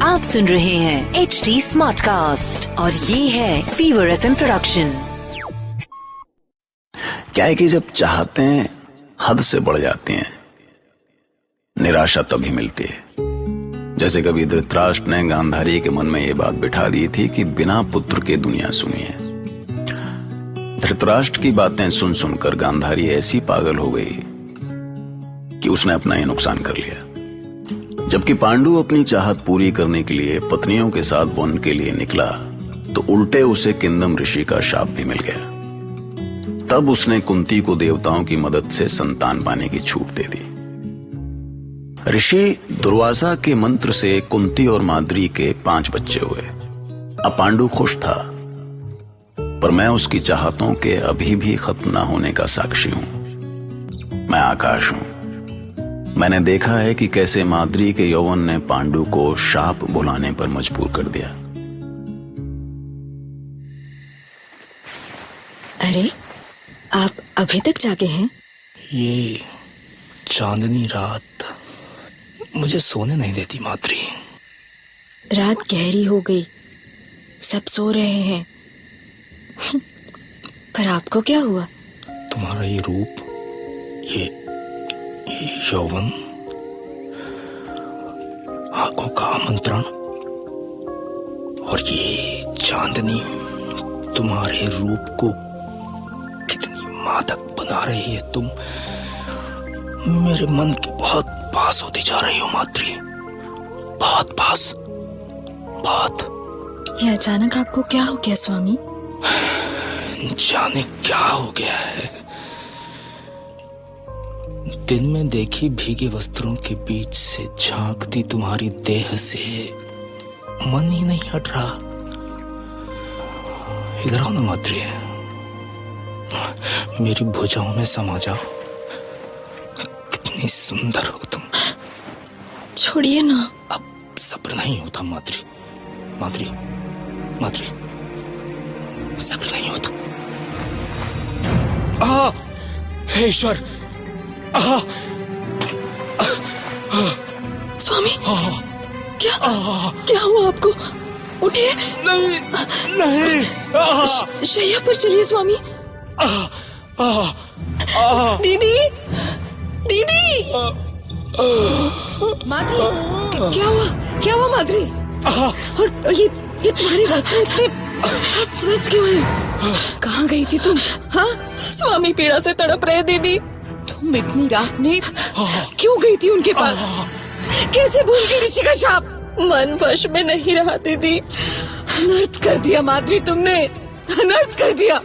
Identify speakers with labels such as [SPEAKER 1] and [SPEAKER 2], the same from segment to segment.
[SPEAKER 1] आप सुन रहे हैं HD स्मार्ट कास्ट और ये है फीवर FM प्रोडक्शन।
[SPEAKER 2] क्या है कि जब चाहते हैं हद से बढ़ जाते हैं, निराशा तभी मिलती है। जैसे कभी धृतराष्ट्र ने गांधारी के मन में ये बात बिठा दी थी कि बिना पुत्र के दुनिया सुनी है। धृतराष्ट्र की बातें सुन सुनकर गांधारी ऐसी पागल हो गई कि उसने अपना ही नुकसान कर लिया। जबकि पांडु अपनी चाहत पूरी करने के लिए पत्नियों के साथ वन के लिए निकला तो उल्टे उसे किंदम ऋषि का शाप भी मिल गया। तब उसने कुंती को देवताओं की मदद से संतान पाने की छूट दे दी। ऋषि दुर्वासा के मंत्र से कुंती और माद्री के 5 बच्चे हुए। अब पांडु खुश था, पर मैं उसकी चाहतों के अभी भी खत्म न होने का साक्षी हूं। मैं आकाश हूं। मैंने देखा है कि कैसे माद्री के यौवन ने पांडु को शाप बुलाने पर मजबूर कर दिया।
[SPEAKER 3] अरे, आप अभी तक जागे हैं?
[SPEAKER 4] ये चांदनी रात मुझे सोने नहीं देती माद्री।
[SPEAKER 3] रात गहरी हो गई, सब सो रहे हैं। पर आपको क्या हुआ?
[SPEAKER 4] तुम्हारा ये रूप, ये यौवन, आंखों का आमंत्रण और ये चांदनी तुम्हारे रूप को कितनी मादक बना रही है। तुम मेरे मन के बहुत पास होती जा रही हो माद्री, बहुत पास, बहुत।
[SPEAKER 3] ये अचानक आपको क्या हो गया स्वामी?
[SPEAKER 4] जाने क्या हो गया है। दिन में देखी भीगे वस्त्रों के बीच से झांकती तुम्हारी देह से मन ही नहीं हट रहा। इधर आओ ना माद्री, मेरी भुजाओं में समा जाओ। कितनी सुंदर हो तुम।
[SPEAKER 3] छोड़िए ना।
[SPEAKER 4] अब सब्र नहीं होता माद्री, माद्री, माद्री, सब्र नहीं होता। हे ईश्वर!
[SPEAKER 3] स्वामी, क्या हुआ आपको? उठिए।
[SPEAKER 4] नहीं, नहीं।
[SPEAKER 3] शैया पर चलिए स्वामी। दीदी, दीदी। माद्री, क्या हुआ माद्री? और ये तुम्हारे वस्त्र इतने अस्त-व्यस्त क्यों हैं? कहाँ गई थी तुम? हाँ, स्वामी पीड़ा से तड़प रहे। दीदी, तुम इतनी रात में क्यों गई थी उनके पास? कैसे भूल गई ऋषि का शाप? मन वश में नहीं रहा दीदी। अनर्थ कर दिया माद्री, तुमने अनर्थ कर दिया।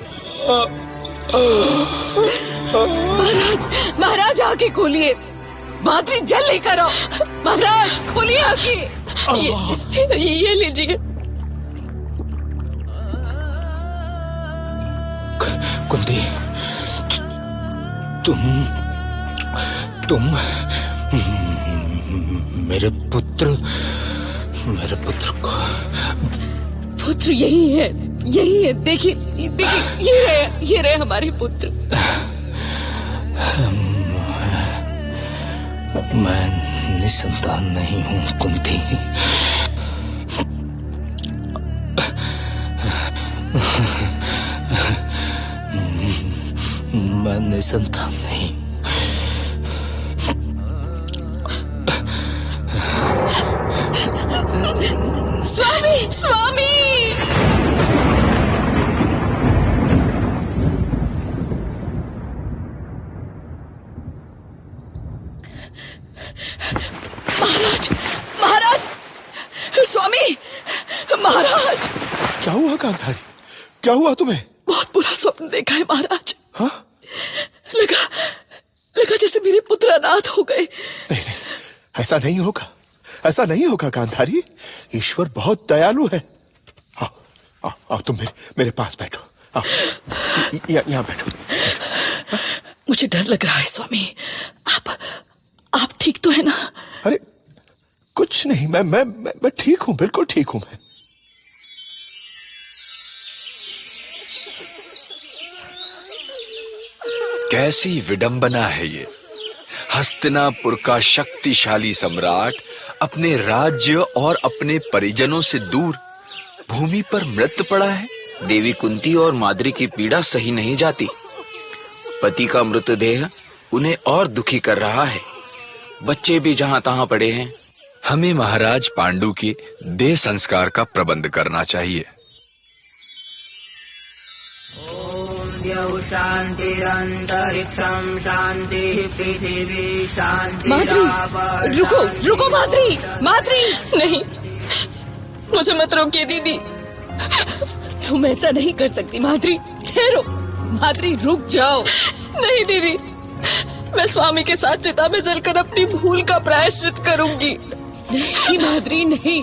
[SPEAKER 3] महाराज आके खोलिए। माद्री जल लेकर आओ। महाराज खोलिए आके। ये लीजिए।
[SPEAKER 4] कुंती, तुम मेरे पुत्र को।
[SPEAKER 3] पुत्र यही है। देखिए, ये रहे हमारे पुत्र।
[SPEAKER 4] मैं निसंतान नहीं हूँ कुंती। मैं निसंतान नहीं।
[SPEAKER 3] स्वामी! महाराज! स्वामी! महाराज!
[SPEAKER 5] क्या हुआ गांधारी? क्या हुआ तुम्हें?
[SPEAKER 3] बहुत बुरा स्वप्न देखा है महाराज।
[SPEAKER 5] हाँ?
[SPEAKER 3] लगा जैसे मेरे पुत्र अनाथ हो गए।
[SPEAKER 5] नहीं, ऐसा नहीं होगा गांधारी। ईश्वर बहुत दयालु है। आओ तुम मेरे पास बैठो। आओ, यहाँ बैठो।
[SPEAKER 3] मुझे डर लग रहा है स्वामी। आप ठीक तो है ना?
[SPEAKER 5] अरे कुछ नहीं, मैं ठीक हूँ, बिल्कुल ठीक हूँ मैं।
[SPEAKER 6] कैसी विडंबना है ये। हस्तिनापुर का शक्तिशाली सम्राट
[SPEAKER 4] अपने राज्य और अपने परिजनों से दूर भूमि पर मृत पड़ा है। देवी कुंती और माद्री की पीड़ा सही नहीं जाती। पति का मृतदेह उन्हें और दुखी कर रहा है। बच्चे भी जहां तहां पड़े हैं। हमें महाराज पांडु के देह संस्कार का प्रबंध करना चाहिए।
[SPEAKER 3] माद्री, रुको रुको माद्री, माद्री नहीं, मुझे मत रोकिए दीदी। तुम ऐसा नहीं कर सकती माद्री, ठहरो। माद्री रुक जाओ। नहीं दीदी, मैं स्वामी के साथ चिता में जलकर अपनी भूल का प्रायश्चित करूंगी। नहीं माद्री नहीं,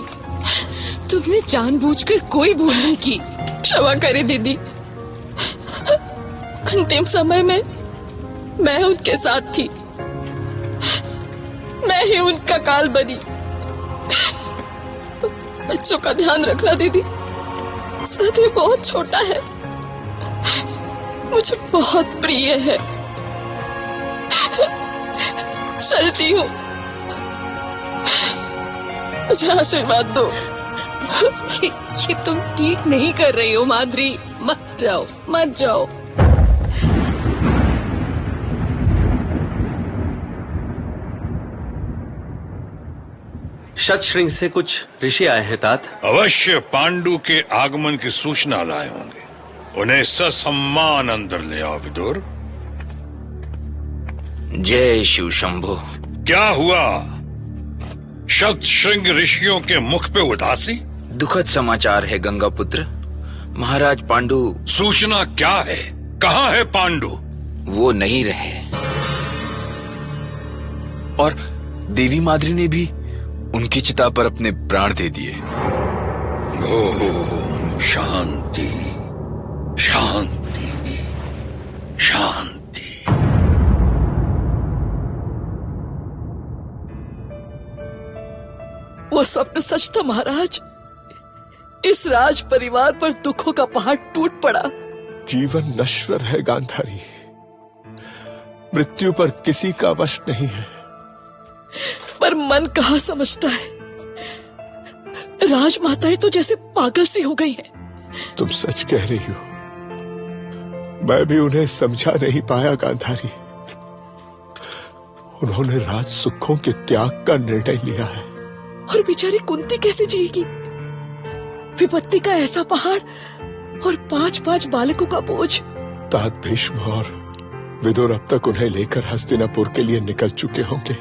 [SPEAKER 3] तुमने जानबूझकर कोई भूल नहीं की। क्षमा करे दीदी। अंतिम समय में मैं उनके साथ थी, मैं ही उनका काल बनी। बच्चों का ध्यान रखना दीदी, सदैव बहुत छोटा है, मुझे बहुत प्रिय है। चलती हूँ, मुझे आशीर्वाद दो। ये तुम ठीक नहीं कर रही हो माद्री, मत जाओ मत जाओ।
[SPEAKER 6] शतश्रृंग से कुछ ऋषि आए हैं तात।
[SPEAKER 7] अवश्य पांडु के आगमन की सूचना लाए होंगे। उन्हें ससम्मान अंदर ले आओ विदुर।
[SPEAKER 4] जय शिव शंभो।
[SPEAKER 7] क्या हुआ? शतश्रृंग ऋषियों के मुख पे उदासी?
[SPEAKER 4] दुखद समाचार है गंगा पुत्र। महाराज पांडु।
[SPEAKER 7] सूचना क्या है? कहाँ है पांडु?
[SPEAKER 4] वो नहीं रहे। और देवी माद्री ने भी उनकी चिता पर अपने प्राण दे दिए।
[SPEAKER 7] ओम शांति शांति शांति।
[SPEAKER 3] वो स्वप्न सच था महाराज। इस राज परिवार पर दुखों का पहाड़ टूट पड़ा।
[SPEAKER 5] जीवन नश्वर है गांधारी, मृत्यु पर किसी का वश नहीं है।
[SPEAKER 3] पर मन कहाँ समझता है। राजमाताएं तो जैसे पागल सी हो गई हैं।
[SPEAKER 5] तुम सच कह रही हो, मैं भी उन्हें समझा नहीं पाया गांधारी। उन्होंने राज सुखों के त्याग का निर्णय लिया है।
[SPEAKER 3] और बेचारी कुंती कैसे जिएगी? विपत्ति का ऐसा पहाड़ और 5-5 बालकों का बोझ।
[SPEAKER 5] तात भीष्म और विदुर अब तक उन्हें लेकर हस्तिनापुर के लिए निकल चुके होंगे।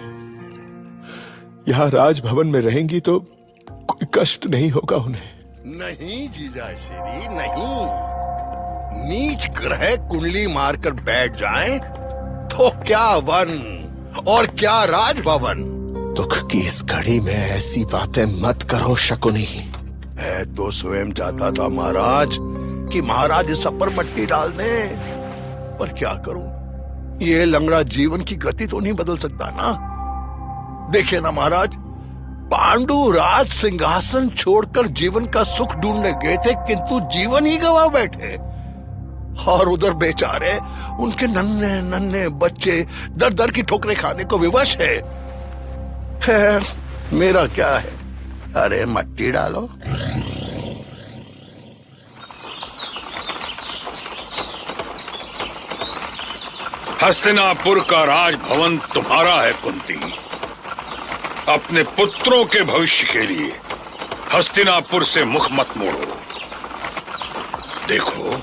[SPEAKER 5] यहाँ राजभवन में रहेंगी तो कोई कष्ट नहीं होगा उन्हें।
[SPEAKER 8] नहीं जीजा श्री नहीं। नीच ग्रह कुंडली मारकर बैठ जाएं तो क्या वन और क्या राजभवन।
[SPEAKER 5] दुख की इस घड़ी में ऐसी बातें मत करो शकुनी।
[SPEAKER 8] मैं तो स्वयं चाहता था महाराज कि महाराज इस सब पर मट्टी डाल दें, पर क्या करूं, ये लंगड़ा जीवन की गति तो नहीं बदल सकता ना। देखिए ना महाराज, पांडु राज सिंहासन छोड़कर जीवन का सुख ढूंढने गए थे, किंतु जीवन ही गंवा बैठे। और उधर बेचारे उनके नन्हे नन्हे बच्चे दर दर की ठोकरें खाने को विवश है। खैर मेरा क्या है, अरे मट्टी डालो।
[SPEAKER 7] हस्तिनापुर का राजभवन तुम्हारा है कुंती। अपने पुत्रों के भविष्य के लिए हस्तिनापुर से मुख मत मोड़ो। देखो,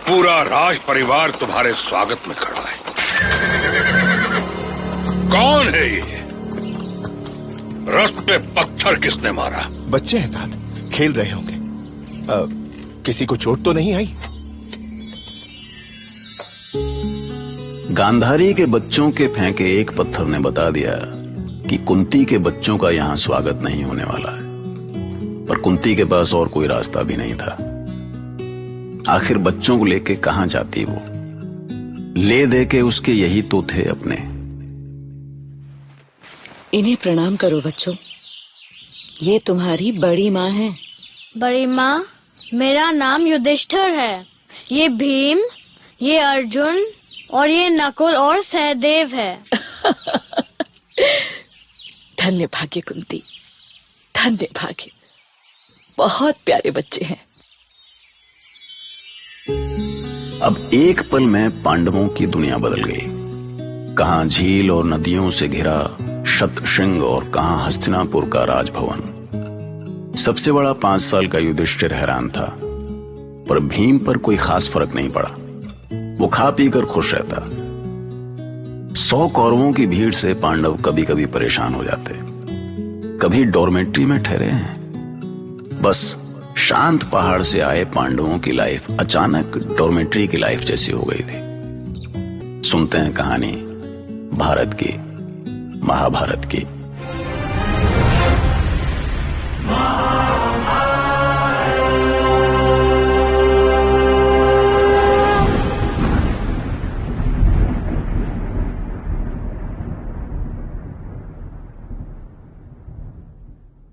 [SPEAKER 7] पूरा राज परिवार तुम्हारे स्वागत में खड़ा है। कौन है ये? रथ पे पत्थर किसने मारा?
[SPEAKER 5] बच्चे हैं तात, खेल रहे होंगे। किसी को चोट तो नहीं आई?
[SPEAKER 2] गांधारी के बच्चों के फेंके एक पत्थर ने बता दिया कि कुंती के बच्चों का यहां स्वागत नहीं होने वाला है। पर कुंती के पास और कोई रास्ता भी नहीं था। आखिर बच्चों को लेके कहां जाती वो? ले दे के उसके यही तो थे अपने।
[SPEAKER 3] इन्हें प्रणाम करो बच्चों, ये तुम्हारी बड़ी माँ है।
[SPEAKER 9] बड़ी माँ, मेरा नाम युधिष्ठिर है। ये भीम, ये अर्जुन और ये नकुल और सहदेव है।
[SPEAKER 3] धन्य भाग्य कुंती, धन्य भाग्य। बहुत प्यारे बच्चे हैं।
[SPEAKER 2] अब एक पल में पांडवों की दुनिया बदल गई। कहां झील और नदियों से घिरा शतशृंग और कहां हस्तिनापुर का राजभवन। सबसे बड़ा 5 साल का युधिष्ठिर हैरान था, पर भीम पर कोई खास फर्क नहीं पड़ा। वो खा पी कर खुश रहता। 100 कौरवों की भीड़ से पांडव कभी कभी परेशान हो जाते। कभी डॉर्मेट्री में ठहरे हैं। बस शांत पहाड़ से आए पांडवों की लाइफ अचानक डॉर्मेट्री की लाइफ जैसी हो गई थी। सुनते हैं कहानी भारत की, महाभारत की।